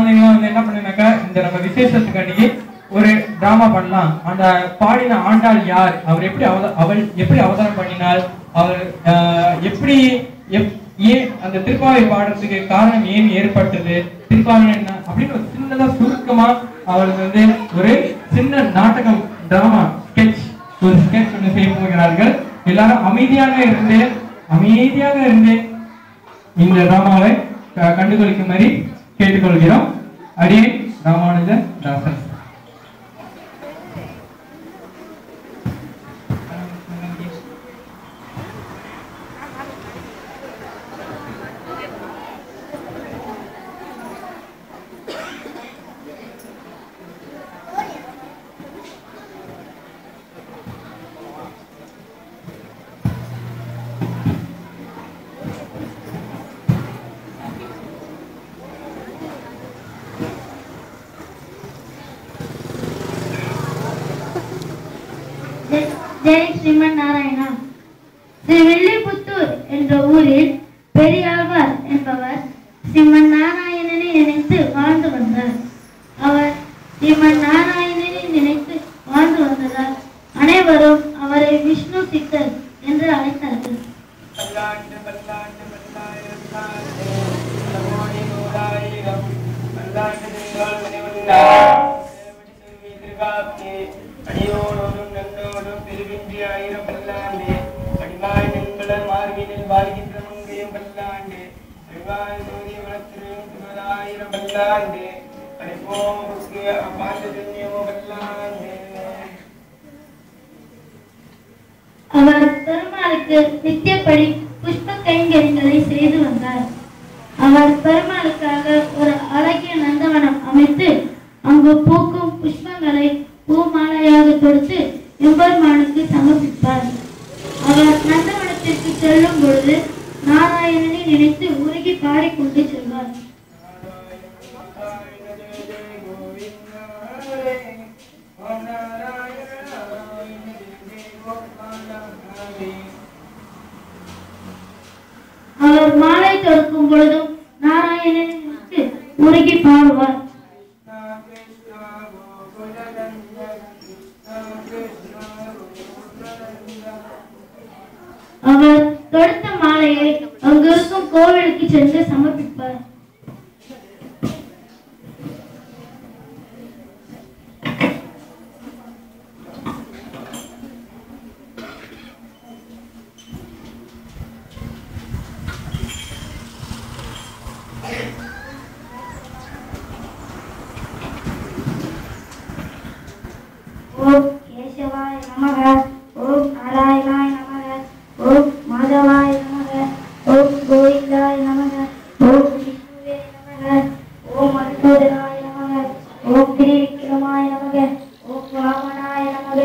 குழந்தைங்களாம் வந்து என்ன பண்ணுனாக்கா, இந்த நம்ம விசேஷத்துக்கு அன்னைக்கு ஒரு டிராமா பண்ணலாம். அந்த பாடின ஆண்டாள் யார், அவர் எப்படி அவள் எப்படி அவதாரம் பண்ணினாள், அவர் எப்படி ஏன் அந்த திருப்பாவை பாடுறதுக்கு காரணம் ஏன் ஏற்பட்டது, திருப்பாவை என்ன அப்படின்னு ஒரு சின்னதா சுருக்கமா அவளுக்கு வந்து ஒரு சின்ன நாடகம் டிராமா ஒரு ஸ்கெட்ச் ஒன்று செய்ய போகிறார்கள். எல்லாரும் அமைதியாக இருந்து இந்த டிராமாவை கண்டுகொள்ளும்படி கேட்டுக்கொள்கிறோம். அடியே ராமானுஜ தாசன். ஜெய் ஸ்ரீமன் நாராயணா. ஸ்ரீவில்லிபுத்தூர் என்ற ஊரில் பெரியாழ்வார் என்பவர் ஸ்ரீமன் நாராயணனை நினைத்து வாழ்ந்து வந்தார். அவர் ஸ்ரீமன் நாராயணனை நினைத்து வாழ்ந்து வந்ததால் அனைவரும் அவரை விஷ்ணு சித்தர் என்று அழைத்தார்கள். அடியோடும் நன்னோடும் பெருவின்றி ஆயிரம் பல்லாண்டு அடிவாய் நண்பலர் மார்பினில் வாழ்கின்ற முங்கையும் பல்லாண்டு அடிவாய் சூரிய வளத்திலும் 10,000 பல்லாண்டு அடிப்போமுக்கு அப்பாண்டு துண்ணியமோ பல்லாண்டு. அவர் பெருமாளுக்கு நித்தியப்படி புஷ்ப கைங்கரியங்களை செய்து வந்தார். அவர் பெருமாளுக்காக ஒரு அழகிய நந்தவனம் அமைத்து அங்கு பூக்கும் புஷ்பங்களை பூமாலையாக தொடுத்து எம்பெருமானுக்கு சமர்ப்பிப்பார். அவர் நந்தவனத்திற்கு செல்லும் பொழுது நாராயணனை நினைத்து உருகி பாடிக்கொண்டு செல்வார். அவர் மாலை தொடுக்கும் பொழுதும் நாராயணனை நினைத்து உருகி பாடுவார். அவர் தொடுத்த மாலையை அங்கிருக்கும் கோவிலுக்கு சென்று சமர்ப்பிப்பார். ஓம் கேசவாய நமக, ஓம் நாராயணாய நமக, ஓம் மாதவாய நமக, ஓம் கோவிந்தாய நமக, ஓம் விஷ்ணுவே நமக, ஓம் மதுசூதனாய நமக, ஓம் திரிவிக்ரமாய நமக, ஓம் வாமனாய நமக,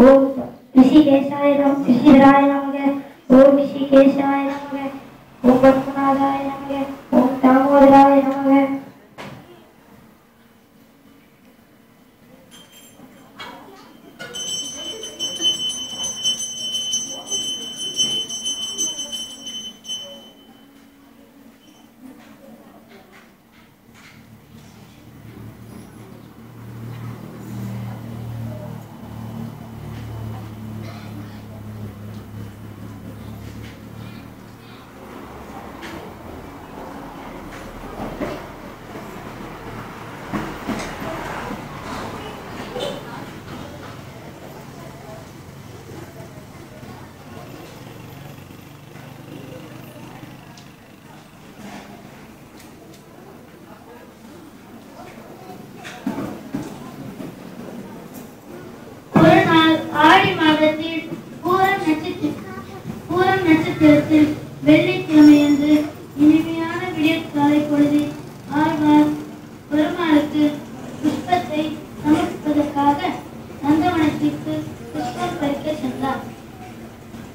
ஓம் ரிஷிகேசாய நமக, ஓம் ரிஷிகேசாய நமக, ஓம் பத்மநாதாய நமக, ஓம் தாமோதராய நமக. ஆடி மாதத்தில் பூரம் நட்சத்திரத்தில் வெள்ளிக்கிழமையன்று இனிமையான விடியற்காலை பொழுதில் ஆழ்வார் பெருமாளுக்கு புஷ்பத்தை சமர்ப்பிப்பதற்காக நந்தவனத்திற்கு புஷ்பம் பறிக்க சென்றார்.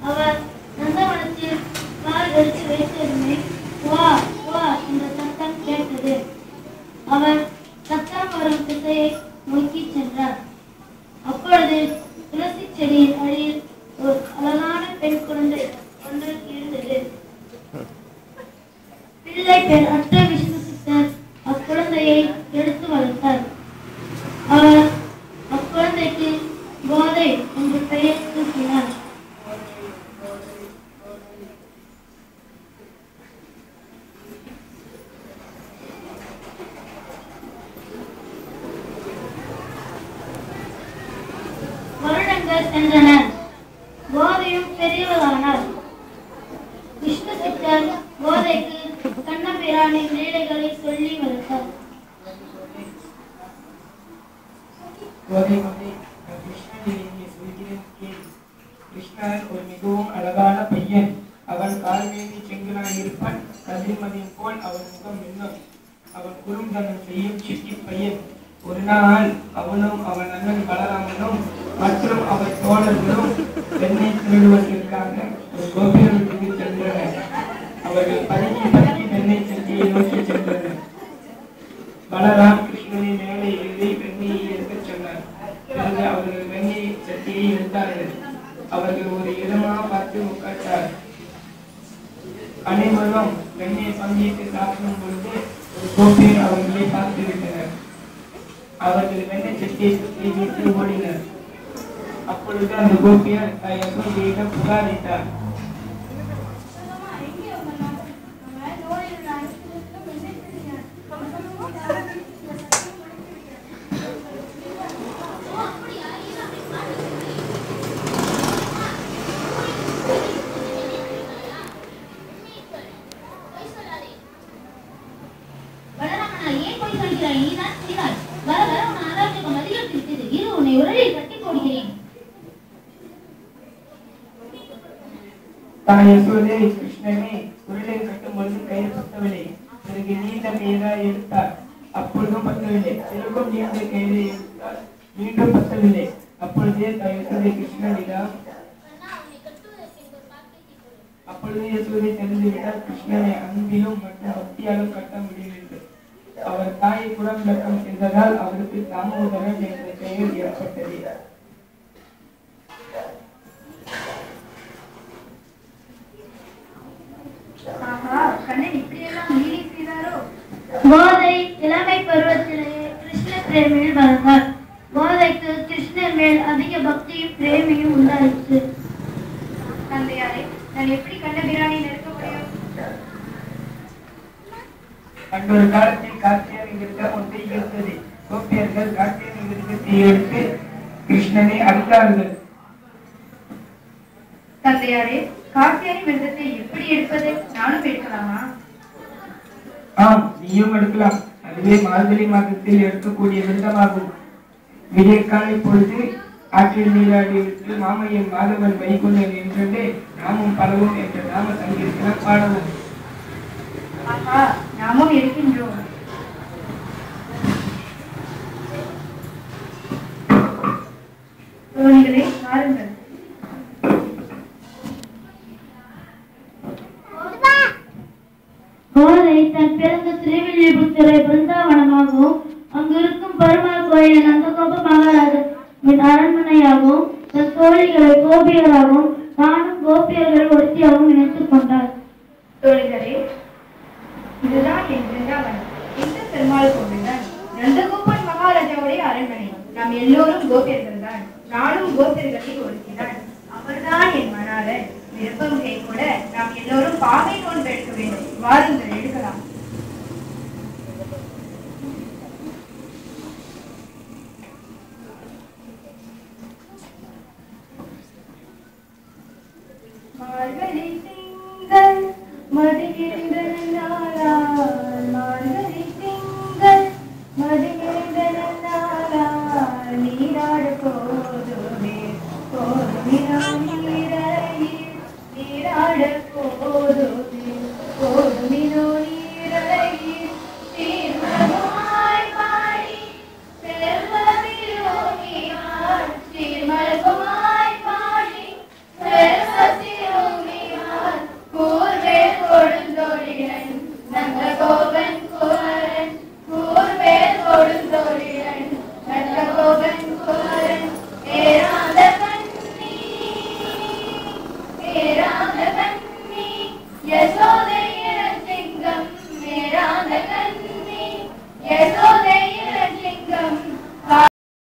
அவர் நந்தவனத்தில் கால் எடுத்து வைத்ததுமே வா வா என்ற சத்தம் கேட்டது. அவர் சத்தம் வரும் திசையை நோக்கி சென்றார். அப்பொழுது துளசி செடியின் அடியில் ஒரு அழகான பெண் குழந்தை ஒன்று இருந்தது. பிள்ளை பெண் அற்ற விஷ்ணு சித்தர் அக்குழந்தை குழந்தையை எடுத்து வளர்த்தார். அவர் அக்குழந்தைக்கு கோதை என்று பெயர் சூட்டினார். வருடங்கள் சென்றன. கோதையும் பெரியவளானார். விஷ்ணு சித்தர் கோதைக்கு கண்ணபிரானின் லீலைகளை சொல்லி வளர்த்தார். கிருஷ்ணன் ஒரு மிகவும் அழகான பையன். அவன் கால்மேனி செங்கனாய் இருப்பான். கதிர்மதியம் போல் அவன் முகம் மின்னும். அவன் குறும்பனம் செய்யும் சிட்டி பையன். ஒரு நாள் அவனும் அவன் அண்ணன் பலராமனும் மற்றும் அவர் தோழர்களும் பெண்ணை திருடுவதற்காக ஒரு கோபியர்களுக்கு சென்றனர். அவர்கள் பதுக்கி பெண்ணை சட்டியை நோக்கி சென்றனர். பலராம் கிருஷ்ணனை மேலே ஏறி வெண்ணையை எடுக்கச் சொன்னார். பிறகு அவர்கள் வெண்ணெய் சட்டியை எடுத்தார்கள். அவர்கள் ஒரு இடமாக பார்த்து உட்கார்ந்தார். அனைவரும் வெண்ணெய் பங்கிட்டு சாப்பிடும் பொழுது ஒரு கோபியர் அவர்களை பார்த்து விட்டனர். அவர்கள் வெண்ணெய் சட்டியை சுற்றி வீட்டு ஓடினர். அப்பொழுது அந்த கோபியர் யசோதையிடம் புகாரிட்டார். யசோதை கிருஷ்ணனை உருளையில் கட்டும் பொழுது கயிறு பத்தவில்லை. பிறகு நீண்ட கயிறை எடுத்தார். அப்பொழுதும் பத்தவில்லை. பிறகும் நீண்ட கயிறை எடுத்தார். மீண்டும் பத்தவில்லை. அப்பொழுது யசோதை கிருஷ்ணனிடம் யசோதை தெரிந்துவிட்டால் கிருஷ்ணனை அன்பிலும் மற்றும் பக்தியாலும் கட்ட முடியவில்லை. அவர் தாயை குடம் விளக்கம் செய்ததால் அவருக்கு தாமோதரன் என்ற பெயர் ஏற்பட்டது. கோதை இளமை பருவத்திலேயே கிருஷ்ண பிரேமியில் வளர்ந்தார். கோதைக்கு கிருஷ்ணர் மேல் அதிக பக்தியும் பிரேமியும் உண்டாயிற்று. தந்தையாரே, நான் எப்படி கண்ணபிரானை நெருக்க முடியும்? அன்றொரு காலத்தில் கார்த்தியன் விருத்தம் ஒன்றை இருந்தது. கோபியர்கள் கார்த்தியன் விருத்தத்தை எடுத்து கிருஷ்ணனை அடித்தார்கள். தந்தையாரே, கார்த்தியானி விருதத்தை எப்படி எடுப்பது? நானும் எடுக்கலாமா? ஆம், நீயும் எடுக்கலாம். அதுவே மார்கழி மாதத்தில் எடுக்கக்கூடிய விருதமாகும். விடியற்காலை பொழுது ஆற்றில் நீராடி விட்டு மாமையன் மாதவன் வைகுண்டன் என்றே நாமும் பலவும் என்ற நாம சங்கீர்த்தனம் பாடவும். ஆஹா, நாமும் இருக்கின்றோம். தோழிகளே, வாருங்கள். கோதை தன் பிறந்த திருவில்லிபுத்தூரை பிருந்தாவனமாகவும் அங்கிருக்கும் பெருமாள் கோயிலை நந்தகோப மகாராஜன் அரண்மனையாகவும் தன் தோழிகளை கோபியராகவும் தானும் கோபியர்கள் ஒருத்தியாகவும் இணைத்துக் கொண்டார். தோழிகளே, இதுதான் என் பிருந்தாவனம். இந்த பெருமாள் கோவில் தான் நந்தகோபன் மகாராஜாவுடைய அரண்மனை. நாம் எல்லோரும் கோபியர்கள் தான். நானும் கோபியர்களில் ஒருத்திதான். அவர்தான் என் மணாளர். விருப்பம் கூட நாம் எல்லோரும் பாவை நோன்பு எடுக்க வேண்டும். வாருங்கள், எடுக்கலாம்.